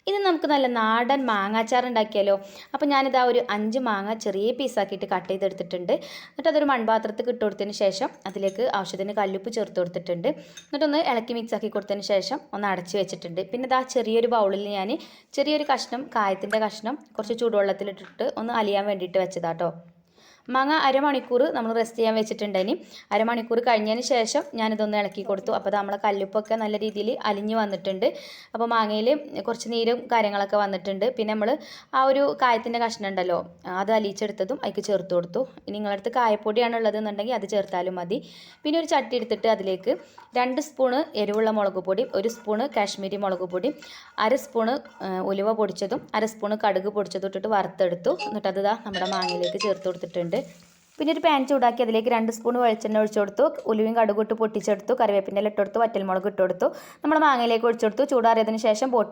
ഇത് നമുക്ക് നല്ല നാടൻ മാങ്ങാച്ചാർ ഉണ്ടാക്കിയാലോ. അപ്പോൾ ഞാനിതാ ഒരു 5 മാങ്ങ ചെറിയ പീസാക്കിയിട്ട് കട്ട് ചെയ്തെടുത്തിട്ടുണ്ട്. എന്നിട്ട് അതൊരു മൺപാത്രത്തിൽ ഇട്ട് കൊടുത്തതിന് ശേഷം അതിലേക്ക് ആവശ്യത്തിന് കല്ലുപ്പ് ചേർത്ത് കൊടുത്തിട്ടുണ്ട്. എന്നിട്ടൊന്ന് ഇളക്കി മിക്സ് ആക്കി കൊടുത്തതിന് ശേഷം ഒന്ന് അടച്ച് വെച്ചിട്ടുണ്ട്. പിന്നെ ഇതാ ചെറിയൊരു ബൗളിൽ ഞാൻ ചെറിയൊരു കഷ്ണം കായത്തിൻ്റെ കഷ്ണം കുറച്ച് ചൂടുവെള്ളത്തിലിട്ടിട്ട് ഒന്ന് അലിയാൻ വേണ്ടിയിട്ട് വെച്ചതാട്ടോ. മാങ്ങ അരമണിക്കൂർ നമ്മൾ റെസ്റ്റ് ചെയ്യാൻ വെച്ചിട്ടുണ്ടെങ്കിൽ അരമണിക്കൂർ കഴിഞ്ഞതിന് ശേഷം ഞാനിതൊന്ന് ഇളക്കി കൊടുത്തു. അപ്പോൾ നമ്മളെ കല്ലുപ്പൊക്കെ നല്ല രീതിയിൽ അലിഞ്ഞ് വന്നിട്ടുണ്ട്. അപ്പോൾ മാങ്ങയിൽ കുറച്ച് നീരും കാര്യങ്ങളൊക്കെ വന്നിട്ടുണ്ട്. പിന്നെ നമ്മൾ ആ ഒരു കായത്തിൻ്റെ കഷ്ണം ഉണ്ടല്ലോ, അത് അലിയിച്ചെടുത്തതും അതിലേക്ക് ചേർത്ത് കൊടുത്തു. ഇനി നിങ്ങളടുത്ത് കായപ്പൊടിയാണ് ഉള്ളതെന്നുണ്ടെങ്കിൽ അത് ചേർത്താലും മതി. പിന്നെ ഒരു ചട്ടി എടുത്തിട്ട് അതിലേക്ക് 2 സ്പൂണ് എരിവുള്ള മുളക് പൊടി, 1 സ്പൂണ് കാശ്മീരി മുളക് പൊടി, 1/2 സ്പൂണ് ഉലുവ പൊടിച്ചതും 1/2 സ്പൂണ് കടുക് പൊടിച്ചതും ഇട്ടിട്ട് വറുത്തെടുത്തു. എന്നിട്ട് അത് നമ്മുടെ മാങ്ങയിലേക്ക് ചേർത്ത് കൊടുത്തിട്ടുണ്ട്. പിന്നെ ഒരു പാൻ ചൂടാക്കി അതിലേക്ക് 2 സ്പൂൺ വെളിച്ചെണ്ണ ഒഴിച്ചു കൊടുത്തു. ഉലുവയും കടുകും ഇട്ട് പൊട്ടിച്ചെടുത്തു. കറിവേപ്പിൻ്റെ ഇല ഇട്ട് കൊടുത്തു. വറ്റൽമുളക് ഇട്ട് കൊടുത്തു. നമ്മൾ മാങ്ങയിലേക്ക് ഒഴിച്ചു കൊടുത്തു. ചൂടാറിയതിന് ശേഷം